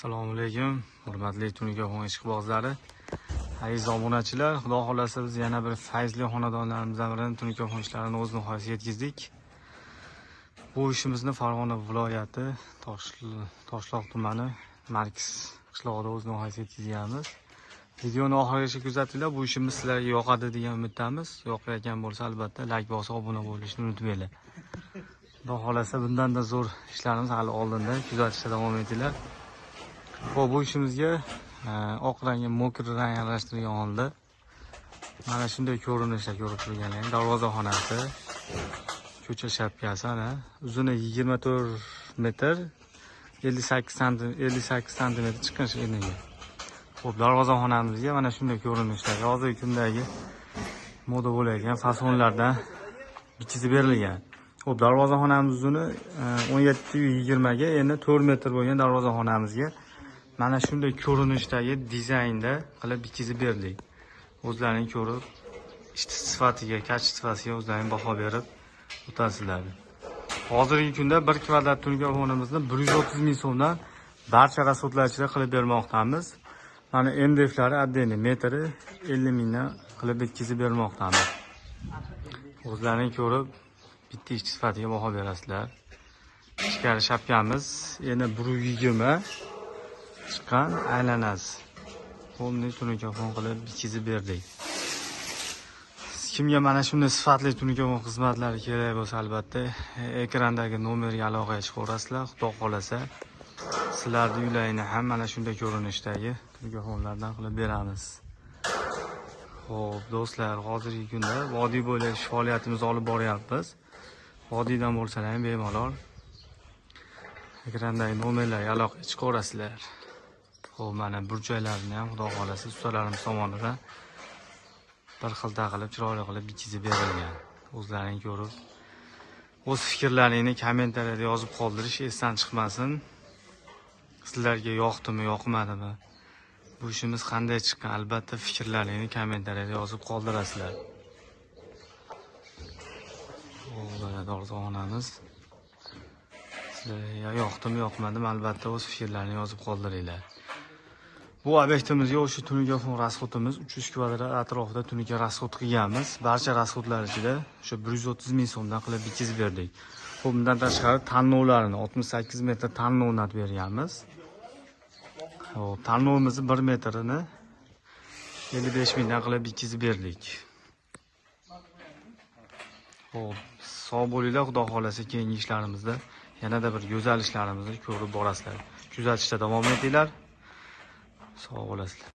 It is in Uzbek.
Assalomu alaykum, hurmatli Tunukaxon ishqibozlari, aziz obunachilar. Xudo xolasa biz yana bir fayzli xonadonlarimizdan birini Tunukaxon ishlarini o'z nihoyasiga yetkazdik. Bu ishimizni Farg'ona viloyati Toshloq tumani Markis qishlog'ida o'z nihoyasiga yetkazganmiz. Videoni oxirigacha kuzatinglar. Bu ishimiz sizlarga yoqadi degan umiddamiz. Yoqayotgan bo'lsa albatta like bosib obuna bo'lishni unutmanglar. Xudo xolasa bundan-da zo'r ishlarimiz hali oldinda, kuzatishda davom etinglar. Bu ishimizga oq rangga mokr rang aralashtirgan holda mana shunday ko'rinishda ko'rib turganlar. Darvoza xonasi, ko'cha shapkasi, ana uzuni 24 metr, 58 sm chiqish eniga. Xo'p, darvoza xonamizga mana shunday ko'rinishda yozgi kundagi moda bo'layotgan fasonlardan bitkizib berilgan. Xo'p, darvoza xonamiz uzuni 17-20 ga, endi 4 metr bo'lgan darvoza xonamizga mana shunday ko'rinishdagi dizaynda qilib bitkizib berdik. O'zlaring ko'rib, ishchi sifatiga, kachit sifatiga o'zlaring baho berib o'tasizlar. Hozirgi kunda 1 kvadrat Tunukaxonimizni 130 ming so'mdan barcha rasxodlarchilar qilib bermoqdamiz. Mana MDFlari отдельный metri 50 mingdan qilib bitkizib bermoqdamiz. O'zlaring ko'rib, bitta ishchi sifatiga baho berasizlar. Ichkari shapkamiz endi 120 chiqqan aylanasi. Qo'lni Tunukaxon qilib bitkizib berdik. Kimga mana shunday sifatli Tunukaxon xizmatlari kerak bo'lsa, albatta ekrandagi nomerga aloqaga chiqaverasizlar. Xudo xolasa sizlarning uylaringni ham mana shunday ko'rinishdagi Tunukaxonlardan qilib beramiz. Xo'p, do'stlar, hozirgi kunda vodiy bo'ylab faoliyatimizni olib boryapmiz. Vodiydan bo'lsalar ham bemalol ekrandagi nomerlarga aloqaga chiqaverasizlar. Xo'p, mana burchaklarni ham xudo xolasa ustalarimiz tomonidan bir xil taqilib, chiroyli qilib bitkizib berilgan. O'zlaring ko'rib, o'z fikrlaringni kommentariyada yozib qoldirish esdan chiqmasin. Sizlarga yoqdimi, yoqmadimi? Bu ishimiz qanday chiqqan? Albatta fikrlaringni kommentariyada yozib qoldirasizlar. Mana darvozaxonamiz. Sizlarga yoqdimi, yoqmadimi? Albatta o'z fikrlarini yozib qoldiringlar. Bu obyektimizga o'sha Tunukaxon rasxodimiz 300 kvadrat atrofida tunuka rasxod qilganmiz. Barcha rasxodlar ichida o'sha 130 ming so'mdan qilib bitkizib berdik. Xo'p, bundan tashqari tanlovlarini 68 metr tanlov o'rnatib berganmiz. Xo'p, tanlovimizni 1 metrini 55 mingdan qilib bitkizib berdik. Xo'p, sog' bo'linglar. Xudo xolasa keyingi ishlarimizda yanada bir go'zal ishlarimizni ko'rib borasizlar. Kuzatishda davom etinglar. Sog' bo'lasizlar.